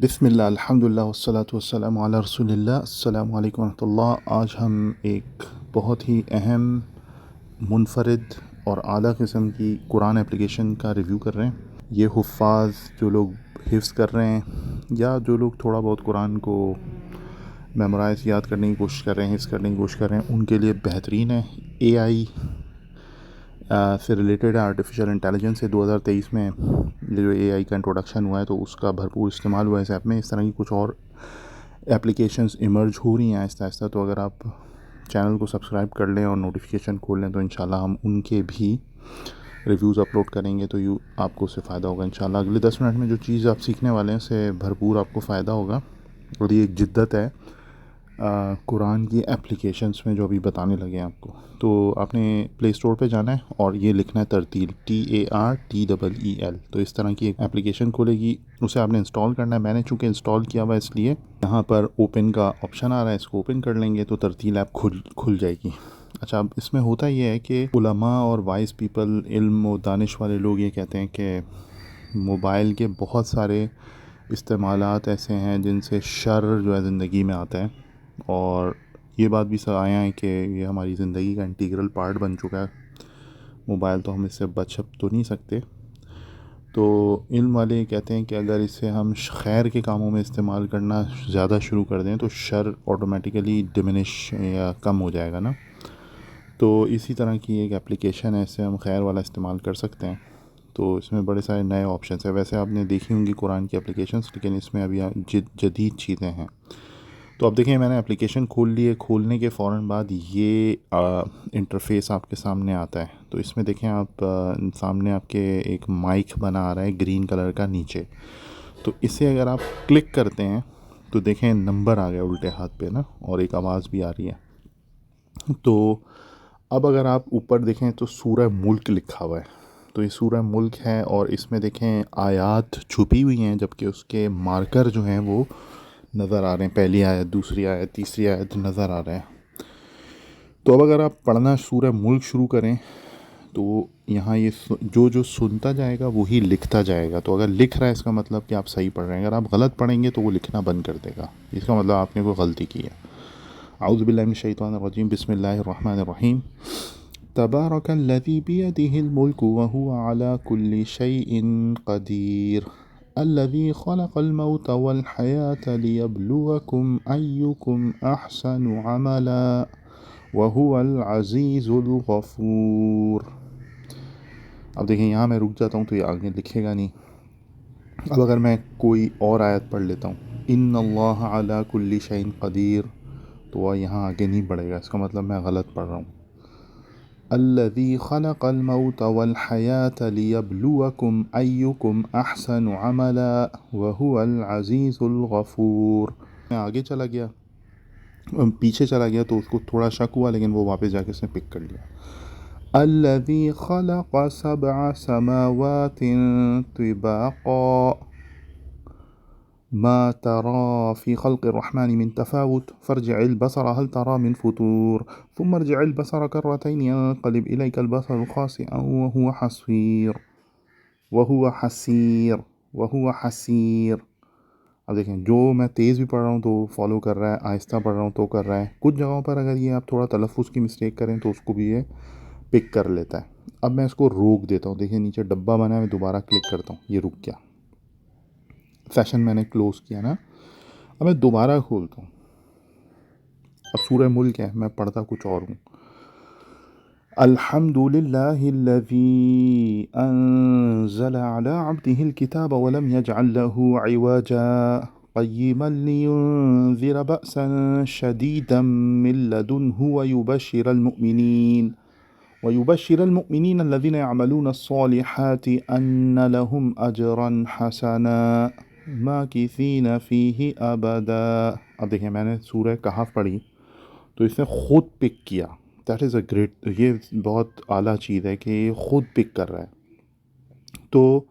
बिस्मिल्लाह अल्हम्दुलिल्लाह वस्सलातु वस्सलामु अला रसूलिल्लाह अस्सलामु अलैकुम रहमतुल्लाह। आज हम एक बहुत ही अहम, मुनफरिद और आला किस्म की कुरान एप्लीकेशन का रिव्यू कर रहे हैं। ये हुफ़ाज़ जो लोग हिफ्ज़ कर रहे हैं या जो लोग थोड़ा बहुत कुरान को मेमोराइज़ याद करने की कोशिश कर रहे हैं, हिफ्ज़ करने की कोशिश कर रहे हैं, उनके लिए बेहतरीन है। एआई से रिलेटेड है, आर्टिफिशियल इंटेलिजेंस से 2023 में ये जो एआई का इंट्रोडक्शन हुआ है तो उसका भरपूर इस्तेमाल हुआ है इस ऐप में। इस तरह की कुछ और एप्लीकेशंस इमर्ज हो रही हैं आहिस्ता आहिस्ता। तो अगर आप चैनल को सब्सक्राइब कर लें और नोटिफिकेशन खोल लें तो इंशाल्लाह हम उनके भी रिव्यूज़ अपलोड करेंगे, तो यू आपको उससे फ़ायदा होगा इंशाल्लाह। अगले 10 मिनट में जो चीज़ आप सीखने वाले हैं उससे भरपूर आपको फ़ायदा होगा। और ये एक जिद्दत है कुरान की एप्लीकेशंस में जो अभी बताने लगे हैं आपको। तो आपने प्ले स्टोर पे जाना है और ये लिखना है तरतील, TARTEEL। तो इस तरह की एक एप्लीकेशन खुलेगी, उसे आपने इंस्टॉल करना है। मैंने चूँकि इंस्टॉल किया हुआ है इसलिए यहाँ पर ओपन का ऑप्शन आ रहा है, इसको ओपन कर लेंगे तो तरतील ऐप खुल जाएगी। अच्छा, अब इसमें होता ये है कि उलमा और वाइस पीपल, इल्म और दानिश वाले लोग ये कहते हैं कि मोबाइल के बहुत सारे इस्तेमालात ऐसे हैं जिनसे शर जो है ज़िंदगी में आता है। और ये बात भी आया है कि ये हमारी ज़िंदगी का इंटीग्रल पार्ट बन चुका है मोबाइल, तो हम इससे बच तो नहीं सकते। तो इल्म वाले ये कहते हैं कि अगर इसे हम खैर के कामों में इस्तेमाल करना ज़्यादा शुरू कर दें तो शर ऑटोमेटिकली डिमिनिश या कम हो जाएगा ना। तो इसी तरह की एक एप्लीकेशन है, इससे हम खैर वाला इस्तेमाल कर सकते हैं। तो इसमें बड़े सारे नए ऑप्शंस हैं। वैसे आपने देखी होंगी कुरान की एप्लीकेशंस, लेकिन इसमें अभी जदीद चीज़ें हैं। तो अब देखें, मैंने एप्लीकेशन खोल ली है। खोलने के फ़ौरन बाद ये इंटरफ़ेस आपके सामने आता है। तो इसमें देखें आप, सामने आपके एक माइक बना आ रहा है ग्रीन कलर का नीचे। तो इसे अगर आप क्लिक करते हैं तो देखें नंबर आ गया उल्टे हाथ पे ना, और एक आवाज़ भी आ रही है। तो अब अगर आप ऊपर देखें तो सूरह मुल्क लिखा हुआ है। तो ये सूरह मुल्क है और इसमें देखें आयात छुपी हुई हैं, जबकि उसके मार्कर जो हैं वो नज़र आ रहे हैं। पहली आयत, दूसरी आयत, तीसरी आयत नज़र आ रहे हैं। तो अब अगर आप पढ़ना सूरह मुल्क शुरू करें तो यहाँ ये जो जो सुनता जाएगा वही लिखता जाएगा। तो अगर लिख रहा है इसका मतलब कि आप सही पढ़ रहे हैं। अगर आप गलत पढ़ेंगे तो वो लिखना बंद कर देगा, इसका मतलब आपने कोई गलती की है। आऊज़ु बिल्लाहि मिनश शैतानिर रजीम, बिस्मिल्लाहिर रहमानिर रहीम। तबारकल्लज़ी बियदिहिल मुल्कु व हुवा अला कुल्लि शैइन क़दीर अल्लज़ी ख़लक़ल मौता वल हयाता लियब्लुवकुम अय्युकुम अहसनु अमला व हुवल अज़ीज़ुल गफ़ूर। अब देखिए, यहाँ मैं रुक जाता हूँ तो ये आगे लिखेगा नहीं। अब अगर मैं कोई और आयत पढ़ लेता हूँ, इन्नल्लाह अला कुल्लि शैइन क़दीर, तो वह यहाँ आगे नहीं बढ़ेगा, इसका मतलब मैं गलत पढ़ रहा हूँ। अल्लज़ी ख़लक़ल मौता वल हयाता लियब्लुवकुम अय्युकुम अहसनु अमला व हुवल अज़ीज़ुल गफ़ूर। मैं आगे चला गया, पीछे चला गया तो उसको थोड़ा शक हुआ, लेकिन वो वापस जाके उसने पिक कर लिया। अल्लज़ी ख़लक़ सबअ समावातिन तिबाक़ा मा तरा फ़ी ख़ल्क़िर रहमानि मिन तफ़ावुत फ़र्जि'ल बसर हल तरा मिन फ़ुतूर थुम्मा अर्जि'ल बसर कर्रतैन यंक़लिब इलैकल बसरु ख़ासिअन व हुवा हसीर। अब देखें, जो मैं तेज़ भी पढ़ रहा हूँ तो फॉलो कर रहा है, आहिस्ता पढ़ रहा हूँ तो कर रहा है। कुछ जगहों पर अगर ये आप थोड़ा तलफ़्फ़ुज़ की मिस्टेक करें तो उसको भी ये पिक कर लेता है। अब मैं इसको रोक देता हूँ। देखिए नीचे डब्बा बना है, मैं दोबारा क्लिक करता हूँ, ये रुक गया। सेशन मैंने क्लोज़ किया ना, अब मैं दोबारा खोलता हूँ। अब सूरह मुल्क है, मैं पढ़ता कुछ और हूँ। अल्हम्दुलिल्लाहिल्लज़ी अंज़ला अला अब्दिहिल किताब व लम यजअल लहू इवजा क़य्यिमन लियुनज़िर बअसन शदीदन मिन लदुन्हु व युबश्शिरल मुमिनीन अल्लज़ीना यअमलूनस सालिहाति अन्न लहुम अजरन हसना माकिसीन फ़ीही अबदा। अब देखिए, मैंने सूरह कहफ पढ़ी तो इसने ख़ुद पिक किया। दैट इज़ अ ग्रेट, ये बहुत आला चीज़ है कि ये ख़ुद पिक कर रहा है। तो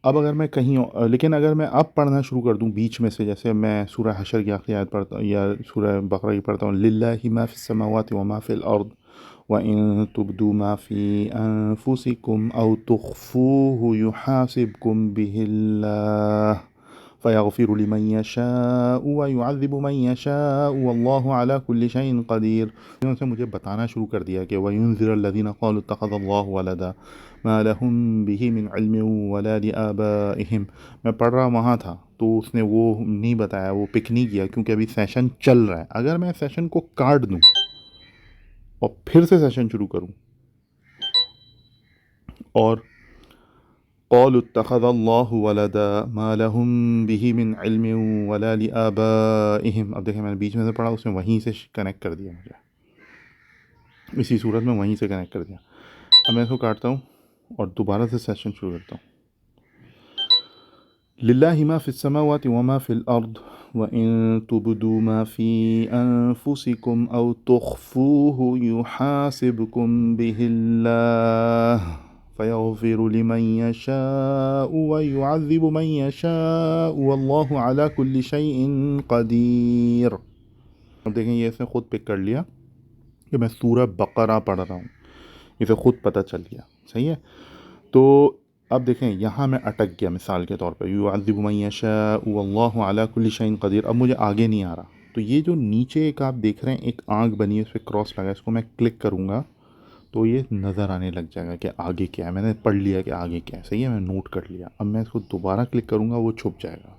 अब अगर मैं कहीं लेकिन अगर मैं अब पढ़ना शुरू कर दूं बीच में से, जैसे मैं सूरह हशर की आखिरी आयत पढ़ता हूँ या सूरह बकरा की पढ़ता हूँ, लिल्लाहि मा फ़िस समावाति व मा फ़िल अर्द व इन तुब्दू मा फ़ी अनफुसिकुम औ तुख़्फ़ूहु युहासिबकुम बिहिल्लाह फ़यग़फ़िरु लिमन यशाअ व युअज़्ज़िबु मन यशाअ वल्लाहु अला कुल्लि शैइन क़दीर। उनसे मुझे बताना शुरू कर दिया कि वयुनज़िरुल्लज़ीना क़ालू इत्तख़ज़ल्लाहु वलदा मा लहुम बिही मिन इल्मिन वला लिआबाइहिम। मैं पढ़ रहा वहाँ था तो उसने वो नहीं बताया, वो पिक नहीं किया क्योंकि अभी सेशन चल रहा है। अगर मैं सेशन को काट दूँ और फिर से सेशन शुरू करूँ और क़ालू इत्तख़ज़ल्लाहु वलदा मा लहुम बिही मिन इल्मिन वला लिआबाइहिम। अब देखें मैंने बीच में से पढ़ा, उसने वहीं से कनेक्ट कर दिया मुझे, इसी सूरत में वहीं से कनेक्ट कर दिया। अब मैं इसको काटता हूँ और दोबारा से सेशन शुरू करता हूँ। लिल्लाहि मा फ़िस समावाति व मा फ़िल अर्द व इन तुबदू मा फ़ी अनफुसिकुम औ तुख़्फ़ूहु युहासिबकुम बिहिल्लाह फ़यग़फ़िरु लिमन यशाअ व युअज़्ज़िबु मन यशाअ वल्लाहु अला कुल्लि शैइन क़दीर। अब देखें ये इसने ख़ुद पिक कर लिया कि मैं सूरह बक़रा पढ़ रहा हूँ, इसे ख़ुद पता चल गया। सही है। तो अब देखें यहाँ मैं अटक गया, मिसाल के तौर पर युअज़्ज़िबु मन यशाअ वल्लाहु अला कुल्लि शैइन क़दीर। अब मुझे आगे नहीं आ रहा, तो ये जो नीचे एक आप देख रहे हैं एक आँख बनी है, उस पर क्रॉस लगा है, इसको मैं क्लिक करूँगा तो ये नज़र आने लग जाएगा कि आगे क्या है। मैंने पढ़ लिया कि आगे क्या है। सही है, मैंने नोट कर लिया। अब मैं इसको दोबारा क्लिक करूँगा, वो छुप जाएगा।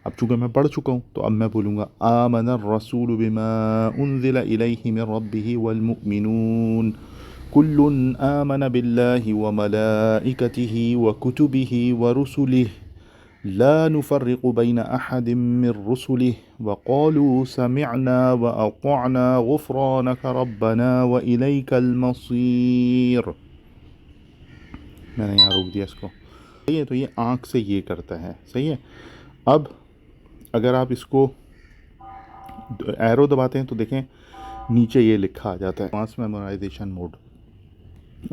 अब चूँकि मैं पढ़ चुका हूँ तो अब मैं बोलूँगा आमनर रसूलु बिमा उन्ज़िला इलैहि मिन रब्बिही वल मुअमिनून कुल्लुन आमन बिल्लाहि व मलाइकतिही व कुतुबिही व रुसुलिही ला नुफ़र्रिक़ु बैन अहदिम मिन रुसुलिही व क़ालू समिअना व अतअना ग़ुफ़्रानक रब्बना व इलैकल मसीर। मैंने यहाँ रोक दिया इसको। सही है, तो ये आँख से ये करता है। सही है। अब अगर आप इसको एरो दबाते हैं तो देखें नीचे ये लिखा आ जाता है एडवांस मेमोराइजेशन मोड।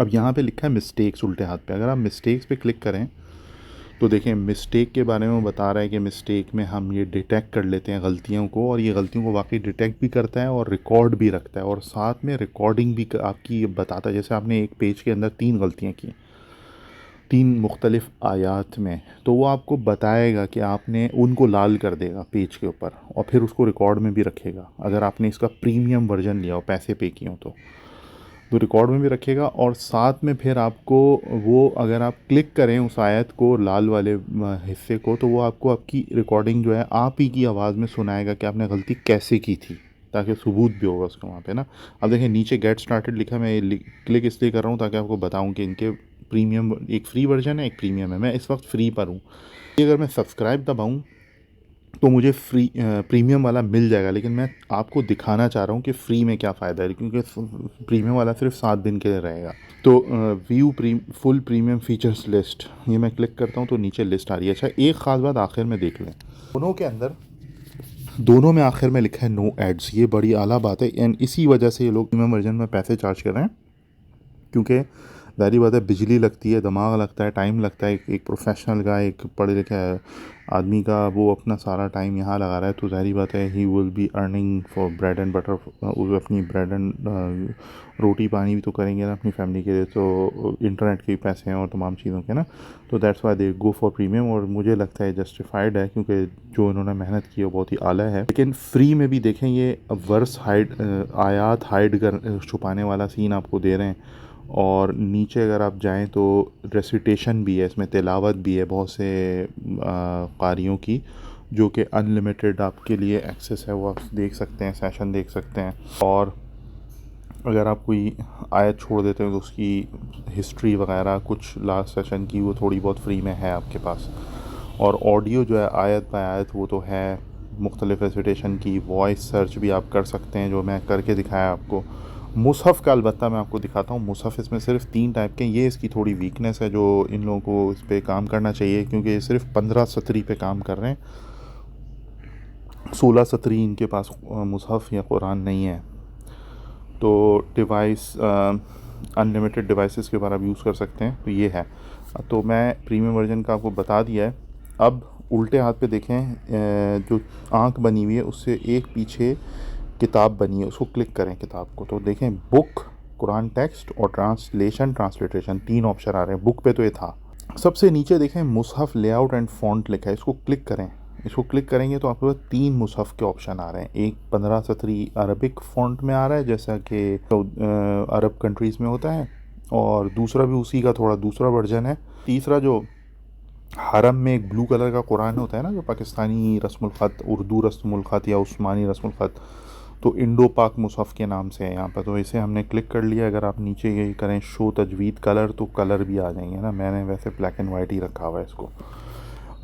अब यहाँ पे लिखा है मिस्टेक्स उल्टे हाथ पे। अगर आप मिस्टेक्स पे क्लिक करें तो देखें मिस्टेक के बारे में बता रहा है कि मिस्टेक में हम ये डिटेक्ट कर लेते हैं गलतियों को, और ये गलतियों को वाकई डिटेक्ट भी करता है और रिकॉर्ड भी रखता है, और साथ में रिकॉर्डिंग भी आपकी बताता है। जैसे आपने एक पेज के अंदर 3 गलतियाँ की 3 मुख्तलिफ़ आयात में, तो वो आपको बताएगा कि आपने उनको लाल कर देगा पेज के ऊपर, और फिर उसको रिकॉर्ड में भी रखेगा। अगर आपने इसका प्रीमियम वर्जन लिया हो, पैसे पे किए हो, तो रिकॉर्ड में भी रखेगा, और साथ में फिर आपको वो अगर आप क्लिक करें उस आयत को, लाल वाले हिस्से को, तो वो आपको आपकी रिकॉर्डिंग जो है आप ही की आवाज़ में सुनाएगा कि आपने गलती कैसे की थी, ताकि सबूत भी होगा उसका वहाँ पे ना। अब देखें नीचे गेट स्टार्टेड लिखा, मैं क्लिक इसलिए कर रहा हूँ ताकि आपको बताऊँ कि इनके प्रीमियम, एक फ्री वर्जन है, एक प्रीमियम है। मैं इस वक्त फ्री पर हूँ। अगर मैं सब्सक्राइब दबाऊँ तो मुझे फ्री प्रीमियम वाला मिल जाएगा, लेकिन मैं आपको दिखाना चाह रहा हूँ कि फ़्री में क्या फ़ायदा है, क्योंकि प्रीमियम वाला सिर्फ 7 दिन के लिए रहेगा। तो view full premium features list, ये मैं क्लिक करता हूँ तो नीचे लिस्ट आ रही है। अच्छा, एक ख़ास बात आखिर में देख लें, दोनों में आखिर में लिखा है नो एड्स। ये बड़ी आला बात है, एंड इसी वजह से ये लोग प्रीमियम वर्जन में पैसे चार्ज कर रहे हैं, क्योंकि ज़ाहिर बात है बिजली लगती है, दिमाग लगता है, टाइम लगता है। एक प्रोफेशनल का, एक पढ़े लिखे आदमी का, वो अपना सारा टाइम यहाँ लगा रहा है, तो ज़ाहिर बात है he will be earning for bread and butter. वो अपनी ब्रेड एंड रोटी पानी भी तो करेंगे ना अपनी फैमिली के लिए, तो इंटरनेट के भी पैसे हैं और तमाम चीज़ों के ना, तो that's why they go for premium. और मुझे लगता है जस्टिफाइड है, क्योंकि जो इन्होंने मेहनत की है वो बहुत ही आला है। लेकिन फ्री में भी देखें ये वर्स आयात हाइड कर छुपाने वाला सीन आपको दे रहे हैं, और नीचे अगर आप जाएं तो रेसिटेशन भी है, इसमें तिलावत भी है बहुत से कारियों की, जो कि अनलिमिटेड आपके लिए एक्सेस है, वो आप देख सकते हैं, सेशन देख सकते हैं। और अगर आप कोई आयत छोड़ देते हैं तो उसकी हिस्ट्री वगैरह कुछ लास्ट सेशन की वो थोड़ी बहुत फ्री में है आपके पास। और ऑडियो जो है आयत बाय आयत वो तो है मुख्तलिफ़ रेसिटेशन की। वॉइस सर्च भी आप कर सकते हैं, जो मैं करके दिखाया आपको। मुसहफ़ का अलबत्ता मैं आपको दिखाता हूँ। मुसहफ़ इसमें सिर्फ 3 टाइप के, ये इसकी थोड़ी वीकनेस है, जो इन लोगों को इस पे काम करना चाहिए, क्योंकि ये सिर्फ 15 सतरी पे काम कर रहे हैं, 16 सतरी इनके पास मुसहफ़ या कुरान नहीं है। तो डिवाइस अनलिमिटेड डिवाइसेस के ऊपर आप यूज़ कर सकते हैं, तो ये है। तो मैं प्रीमियम वर्जन का आपको बता दिया है। अब उल्टे हाथ पे देखें, जो आँख बनी हुई है उससे एक पीछे किताब बनी है, उसको क्लिक करें किताब को, तो देखें बुक, कुरान टेक्स्ट और ट्रांसलेशन ट्रांसलिट्रेशन 3 ऑप्शन आ रहे हैं। बुक पे तो ये था। सबसे नीचे देखें मुसहफ़ लेआउट एंड फ़ॉन्ट लिखा है, इसको क्लिक करें। इसको क्लिक करेंगे तो आपके पास 3 मुसहफ़ के ऑप्शन आ रहे हैं। एक 15 सतरी अरबिक फ़ॉन्ट में आ रहा है जैसा कि अरब कंट्रीज़ में होता है, और दूसरा भी उसी का थोड़ा दूसरा वर्जन है। तीसरा जो हरम में एक ब्लू कलर का कुरान होता है ना, जो पाकिस्तानी रस्मुल ख़त, उर्दू रस्मुल ख़त या उस्मानी रस्मुल ख़त, तो इंडो पाक मुसहफ़ के नाम से है यहाँ पर। तो इसे हमने क्लिक कर लिया। अगर आप नीचे ये करें शो तजवीद कलर, तो कलर भी आ जाएंगे ना। मैंने वैसे ब्लैक एंड वाइट ही रखा हुआ है इसको।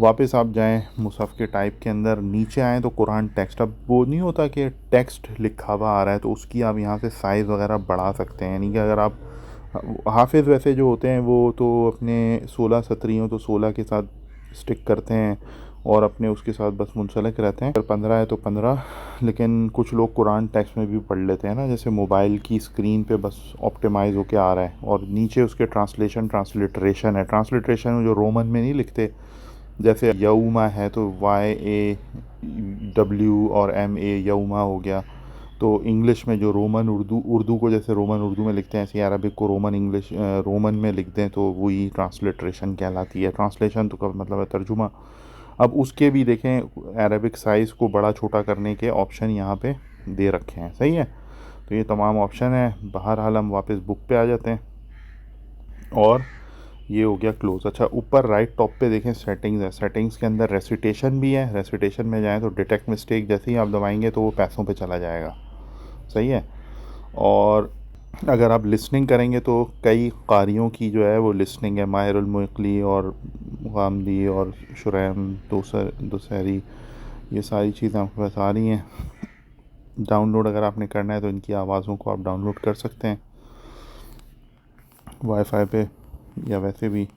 वापस आप जाएं मुसहफ़ के टाइप के अंदर, नीचे आएँ तो कुरान टेक्स्ट। अब वो नहीं होता कि टेक्स्ट लिखा हुआ आ रहा है तो उसकी आप यहाँ से साइज़ वगैरह बढ़ा सकते हैं। यानी कि अगर आप हाफिज़ वैसे जो होते हैं वो तो अपने 16 सतरियों तो 16 के साथ स्टिक करते हैं और अपने उसके साथ बस मुंसलिक रहते हैं। अगर 15 है तो 15, लेकिन कुछ लोग कुरान टेक्स्ट में भी पढ़ लेते हैं ना, जैसे मोबाइल की स्क्रीन पे बस ऑप्टिमाइज़ होके आ रहा है और नीचे उसके ट्रांसलिट्रेशन है। ट्रांसलिट्रेशन जो रोमन में नहीं लिखते, जैसे यौमा है तो YAW और MA यौमा हो गया। तो इंग्लिश में जो रोमन उर्दू को जैसे रोमन उर्दू में लिखते हैं, ऐसे अरबिक को रोमन में लिख दें तो वही ट्रांसलिट्रेशन कहलाती है। ट्रांसलेशन तो का मतलब है तर्जुमा। अब उसके भी देखें अरबिक साइज़ को बड़ा छोटा करने के ऑप्शन यहाँ पे दे रखे हैं। सही है, तो ये तमाम ऑप्शन है। बहरहाल हम वापस बुक पे आ जाते हैं और ये हो गया क्लोज़। अच्छा, ऊपर राइट टॉप पे देखें सेटिंग्स है। सेटिंग्स के अंदर रेसिटेशन भी है। रेसिटेशन में जाएं तो डिटेक्ट मिस्टेक जैसे ही आप दबाएंगे तो वो पैसों पे चला जाएगा। सही है। और अगर आप लिसनिंग करेंगे तो कई कारियों की जो है वो लिसनिंग है। माहिरुल मुक़ली और गामदी और शुरैम दुसहरी, ये सारी चीज़ें आपके पास आ रही हैं। डाउनलोड अगर आपने करना है तो इनकी आवाज़ों को आप डाउनलोड कर सकते हैं वाईफाई पे या वैसे भी।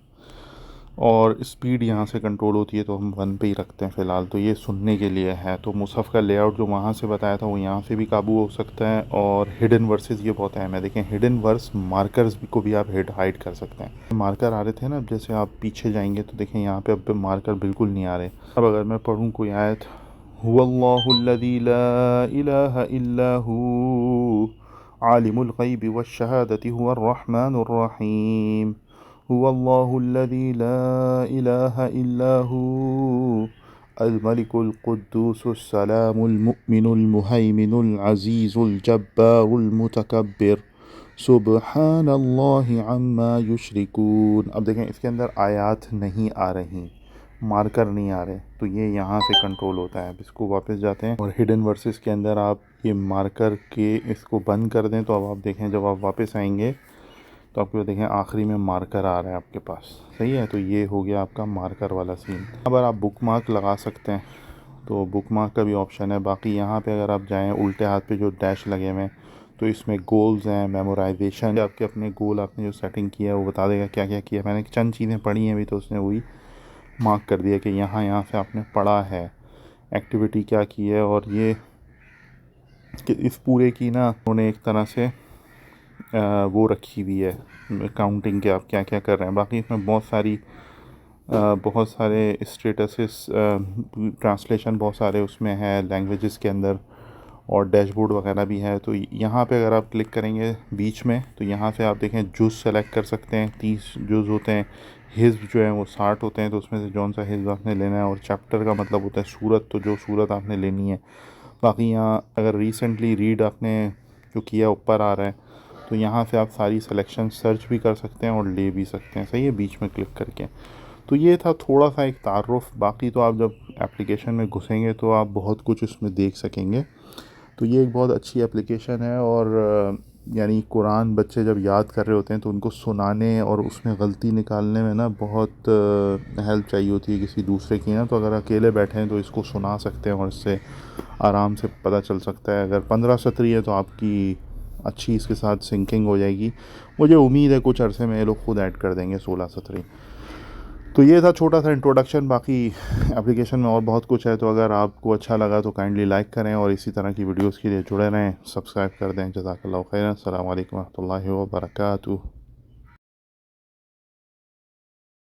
और स्पीड यहाँ से कंट्रोल होती है तो हम 1 पे ही रखते हैं फ़िलहाल। तो ये सुनने के लिए है। तो मुसहफ़ का लेआउट जो वहाँ से बताया था वो यहाँ से भी काबू हो सकता है। और हिडन वर्सेस ये बहुत अहम है। देखें हिडन वर्स मार्कर्स को भी आप हाइड कर सकते हैं। मार्कर आ रहे थे ना, अब जैसे आप पीछे जाएंगे तो देखें यहाँ पे अब मार्कर बिल्कुल नहीं आ रहे। अब अगर मैं पढ़ूँ कोई आयत, हुवल्लाहुल्लज़ी ला इलाहा इल्ला हू आलिमुल ग़ैबि वश्शहादति हुवर रहमानुर रहीम, हुवल्लाहुल्लज़ी ला इलाहा इल्ला हू अल मलिकुल कुद्दूसुस सलामुल मुअमिनुल मुहैमिनुल अज़ीज़ुल जब्बारुल मुतकब्बिर सुब्हानल्लाहि अम्मा युश्रिकून। अब देखें इसके अंदर आयात नहीं आ रही, मार्कर नहीं आ रहे, तो ये यहाँ से कंट्रोल होता है। अब इसको वापस जाते हैं और हिडन वर्सेस के अंदर आप ये मार्कर के इसको बंद कर दें तो अब आप देखें जब आप वापस आएंगे तो आपको देखें आखिरी में मार्कर आ रहा है आपके पास। सही है, तो ये हो गया आपका मार्कर वाला सीन। अगर आप बुक मार्क लगा सकते हैं तो बुक मार्क का भी ऑप्शन है। बाकी यहाँ पे अगर आप जाएं उल्टे हाथ पे जो डैश लगे हुए हैं तो इसमें गोल्स हैं, मेमोराइजेशन, आपके अपने गोल आपने जो सेटिंग किया है वो बता देगा क्या क्या किया। मैंने चंद चीज़ें पढ़ी हैं अभी तो उसने वही मार्क कर दिया कि यहाँ से आपने पढ़ा है, एक्टिविटी क्या की है। और ये कि इस पूरे की ना उन्होंने एक तरह से वो रखी हुई है काउंटिंग के आप क्या क्या कर रहे हैं। बाकी इसमें बहुत सारे स्टेटसेस, ट्रांसलेशन बहुत सारे उसमें है लैंग्वेजेस के अंदर, और डैशबोर्ड वगैरह भी है। तो यहाँ पे अगर आप क्लिक करेंगे बीच में तो यहाँ से आप देखें जुज़ सेलेक्ट कर सकते हैं। 30 जुज़ होते हैं। हिज़्ब जो है वो 60 होते हैं, तो उसमें से जौन सा हिज़्ब आपने लेना है। और चैप्टर का मतलब होता है सूरत, तो जो सूरत आपने लेनी है। बाकी यहाँ अगर रिसेंटली रीड आपने जो किया ऊपर आ रहा है तो यहाँ से आप सारी सिलेक्शन सर्च भी कर सकते हैं और ले भी सकते हैं। सही है, बीच में क्लिक करके। तो ये था थोड़ा सा एक तारुफ। बाकी तो आप जब एप्लीकेशन में घुसेंगे तो आप बहुत कुछ इसमें देख सकेंगे। तो ये एक बहुत अच्छी एप्लीकेशन है। और यानी कुरान बच्चे जब याद कर रहे होते हैं तो उनको सुनाने और उसमें गलती निकालने में ना बहुत हेल्प चाहिए होती है किसी दूसरे की ना। तो अगर अकेले बैठे हैं तो इसको सुना सकते हैं और इससे आराम से पता चल सकता है। अगर 15 सतरी है तो आपकी अच्छी इसके साथ सिंकिंग हो जाएगी। मुझे उम्मीद है कुछ अरसे में ये लोग खुद ऐड कर देंगे 16 सतरी। तो ये था छोटा सा इंट्रोडक्शन। बाकी एप्लीकेशन में और बहुत कुछ है। तो अगर आपको अच्छा लगा तो काइंडली लाइक करें और इसी तरह की वीडियोस के लिए जुड़े रहें, सब्सक्राइब कर दें। जज़ाकल्लाहु खैरन। अस्सलामु अलैकुम व रहमतुल्लाहि व बरकातुहू।